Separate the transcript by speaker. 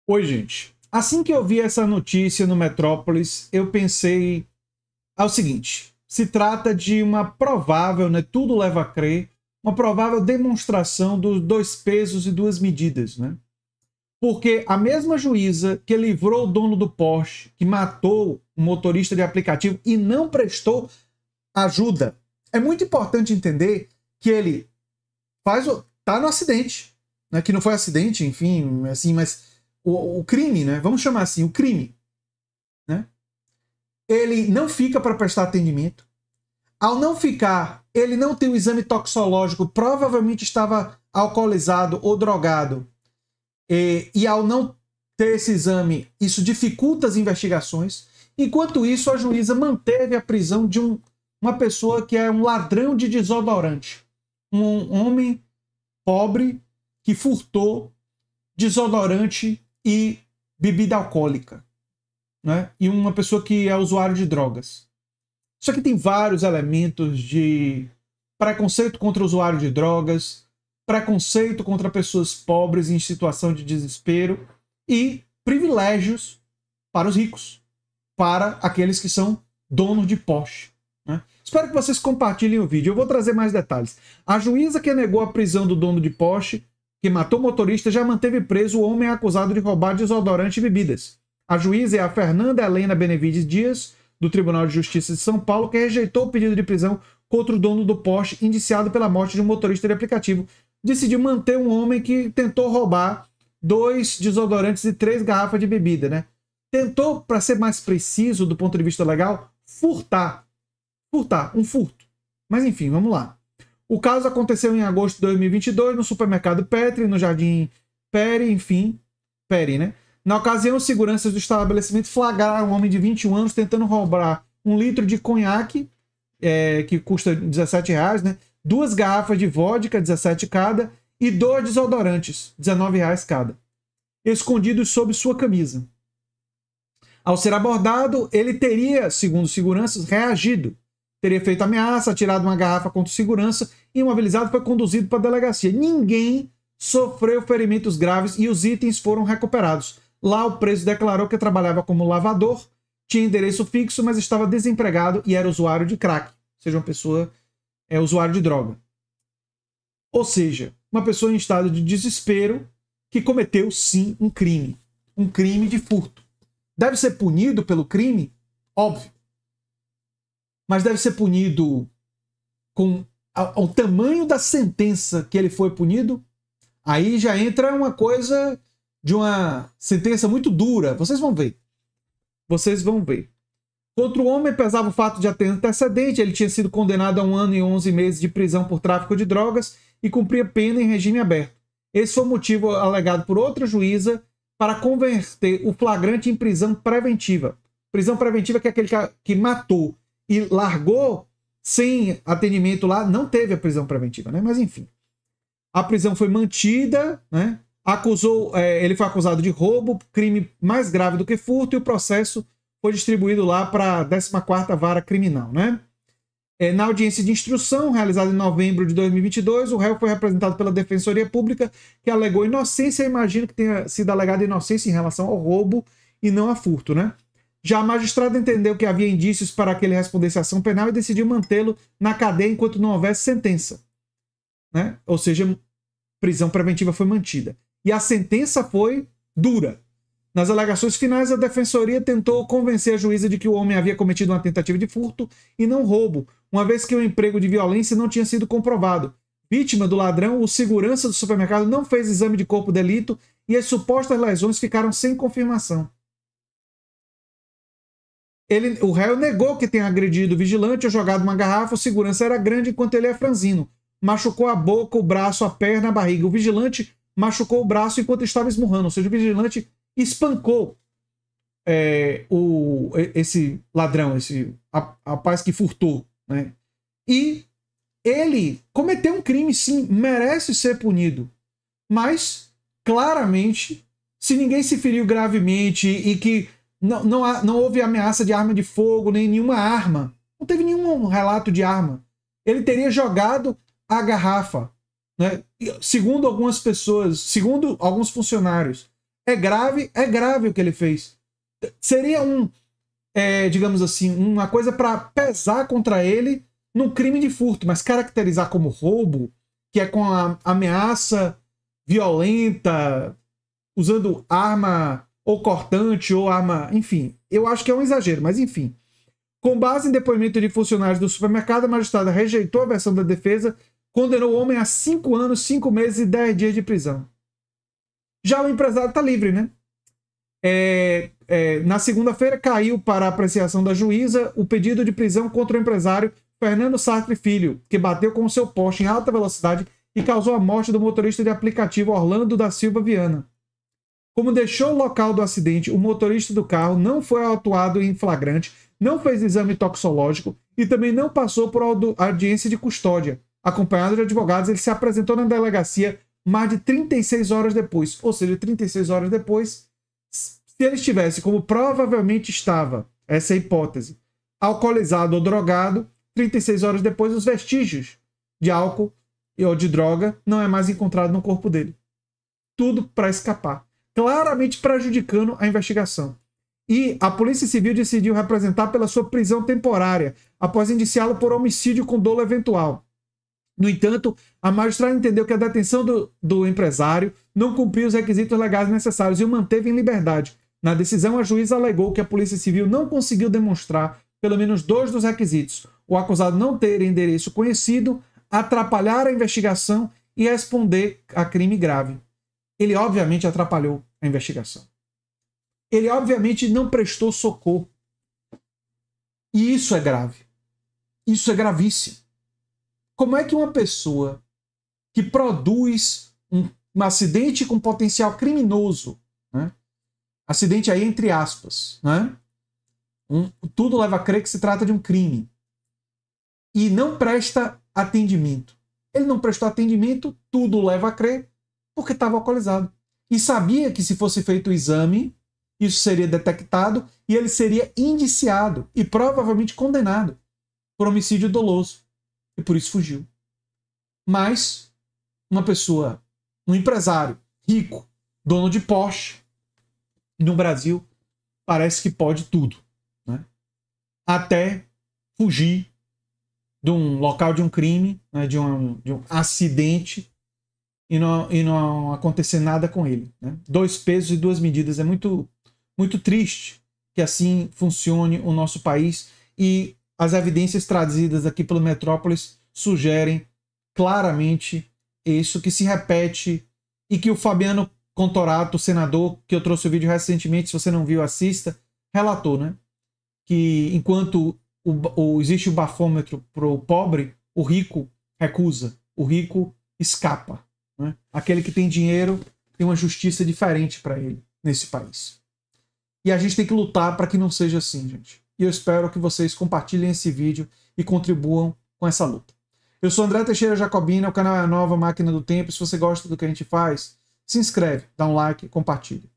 Speaker 1: Oi, gente. Assim que eu vi essa notícia no Metrópolis, eu pensei ao seguinte: se trata de uma provável, né, tudo leva a crer, uma provável demonstração dos dois pesos e duas medidas, né? Porque a mesma juíza que livrou o dono do Porsche, que matou o motorista de aplicativo e não prestou ajuda. É muito importante entender que ele tá no acidente, né? Que não foi acidente, enfim, assim, mas o crime, né? Vamos chamar assim, o crime, né? Ele não fica para prestar atendimento. Ao não ficar, ele não tem o exame toxicológico, provavelmente estava alcoolizado ou drogado. E ao não ter esse exame, isso dificulta as investigações. Enquanto isso, a juíza manteve a prisão de uma pessoa que é um ladrão de desodorante. Um homem pobre que furtou desodorante e bebida alcoólica, né? E uma pessoa que é usuário de drogas. Isso aqui tem vários elementos de preconceito contra o usuário de drogas, preconceito contra pessoas pobres em situação de desespero e privilégios para os ricos, para aqueles que são donos de Porsche, né? Espero que vocês compartilhem o vídeo. Eu vou trazer mais detalhes. A juíza que negou a prisão do dono de Porsche, que matou o motorista, já manteve preso o homem acusado de roubar desodorante e bebidas. A juíza é a Fernanda Helena Benevides Dias, do Tribunal de Justiça de São Paulo, que rejeitou o pedido de prisão contra o dono do Porsche, indiciado pela morte de um motorista de aplicativo. Decidiu manter um homem que tentou roubar 2 desodorantes e 3 garrafas de bebida, né? Tentou, para ser mais preciso do ponto de vista legal, furtar. Um furto. Mas enfim, vamos lá. O caso aconteceu em agosto de 2022 no supermercado Petri, no Jardim Peri, enfim, Peri, né? Na ocasião, os seguranças do estabelecimento flagraram um homem de 21 anos tentando roubar 1 litro de conhaque, que custa R$17, né? 2 garrafas de vodka, 17 cada, e 2 desodorantes, R$19 cada, escondidos sob sua camisa. Ao ser abordado, ele teria, segundo seguranças, reagido. Teria feito ameaça, atirado uma garrafa contra o segurança, imobilizado, foi conduzido para a delegacia. Ninguém sofreu ferimentos graves e os itens foram recuperados. Lá o preso declarou que trabalhava como lavador, tinha endereço fixo, mas estava desempregado e era usuário de crack. Ou seja, uma pessoa usuário de droga. Ou seja, uma pessoa em estado de desespero que cometeu, sim, um crime. Um crime de furto. Deve ser punido pelo crime? Óbvio. Mas deve ser punido com o tamanho da sentença que ele foi punido? Aí já entra uma coisa de uma sentença muito dura. Vocês vão ver. Vocês vão ver. Contra o homem pesava o fato de ter antecedente. Ele tinha sido condenado a 1 ano e 11 meses de prisão por tráfico de drogas e cumpria pena em regime aberto. Esse foi o motivo alegado por outra juíza para converter o flagrante em prisão preventiva. Prisão preventiva que é aquele que matou e largou sem atendimento lá, não teve a prisão preventiva, né? Mas enfim. A prisão foi mantida, né? Ele foi acusado de roubo, crime mais grave do que furto, e o processo foi distribuído lá para a 14ª Vara Criminal, né? Na audiência de instrução, realizada em novembro de 2022, o réu foi representado pela Defensoria Pública, que alegou inocência. Eu imagino que tenha sido alegada inocência em relação ao roubo e não a furto, né? Já a magistrada entendeu que havia indícios para que ele respondesse à ação penal e decidiu mantê-lo na cadeia enquanto não houvesse sentença, né? Ou seja, prisão preventiva foi mantida. E a sentença foi dura. Nas alegações finais, a defensoria tentou convencer a juíza de que o homem havia cometido uma tentativa de furto e não roubo, uma vez que o emprego de violência não tinha sido comprovado. Vítima do ladrão, o segurança do supermercado não fez exame de corpo de delito e as supostas lesões ficaram sem confirmação. O réu negou que tenha agredido o vigilante ou jogado uma garrafa. O segurança era grande enquanto ele é franzino. Machucou a boca, o braço, a perna, a barriga. O vigilante machucou o braço enquanto estava esmurrando. Ou seja, o vigilante espancou esse ladrão, esse rapaz que furtou, né? E ele cometeu um crime, sim, merece ser punido. Mas, claramente, se ninguém se feriu gravemente e que não houve ameaça de arma de fogo, nem nenhuma arma, não teve nenhum relato de arma, ele teria jogado a garrafa, né? Segundo algumas pessoas, segundo alguns funcionários, É grave o que ele fez. Seria digamos assim, uma coisa para pesar contra ele num crime de furto, mas caracterizar como roubo, que é com a ameaça violenta, usando arma ou cortante ou arma, enfim, eu acho que é um exagero, mas enfim. Com base em depoimento de funcionários do supermercado, a magistrada rejeitou a versão da defesa, condenou o homem a 5 anos, 5 meses e 10 dias de prisão. Já o empresário está livre, né? Na segunda-feira caiu para a apreciação da juíza o pedido de prisão contra o empresário Fernando Sartre Filho, que bateu com o seu Porsche em alta velocidade e causou a morte do motorista de aplicativo Orlando da Silva Viana. Como deixou o local do acidente, o motorista do carro não foi autuado em flagrante, não fez exame toxicológico e também não passou por audiência de custódia. Acompanhado de advogados, ele se apresentou na delegacia mais de 36 horas depois. Ou seja, 36 horas depois, se ele estivesse, como provavelmente estava, essa é a hipótese, alcoolizado ou drogado, 36 horas depois, os vestígios de álcool ou de droga não é mais encontrado no corpo dele. Tudo para escapar. Claramente prejudicando a investigação. E a Polícia Civil decidiu representar pela sua prisão temporária, após indiciá-lo por homicídio com dolo eventual. No entanto, a magistrada entendeu que a detenção do empresário não cumpriu os requisitos legais necessários e o manteve em liberdade. Na decisão, a juíza alegou que a Polícia Civil não conseguiu demonstrar pelo menos 2 dos requisitos: o acusado não ter endereço conhecido, atrapalhar a investigação e responder a crime grave. Ele obviamente atrapalhou a investigação. Ele obviamente não prestou socorro. E isso é grave. Isso é gravíssimo. Como é que uma pessoa que produz um acidente com potencial criminoso, né? Acidente aí entre aspas, né? Tudo leva a crer que se trata de um crime, e não presta atendimento. Ele não prestou atendimento, tudo leva a crer, porque estava alcoolizado. E sabia que se fosse feito o exame, isso seria detectado e ele seria indiciado e provavelmente condenado por homicídio doloso. E por isso fugiu. Mas uma pessoa, um empresário rico, dono de Porsche, no Brasil, parece que pode tudo, né? Até fugir de um local de um crime, né? de um acidente, e não acontecer nada com ele, né? 2 pesos e 2 medidas. É muito, muito triste que assim funcione o nosso país, e as evidências trazidas aqui pelo Metrópolis sugerem claramente isso, que se repete, e que o Fabiano Contorato, senador, que eu trouxe o vídeo recentemente, se você não viu, assista, relatou, né? Que enquanto existe o bafômetro para o pobre, o rico recusa, o rico escapa, né? Aquele que tem dinheiro tem uma justiça diferente para ele nesse país. E a gente tem que lutar para que não seja assim, gente. E eu espero que vocês compartilhem esse vídeo e contribuam com essa luta. Eu sou André Teixeira Jacobina, o canal é a Nova Máquina do Tempo. Se você gosta do que a gente faz, se inscreve, dá um like, compartilha.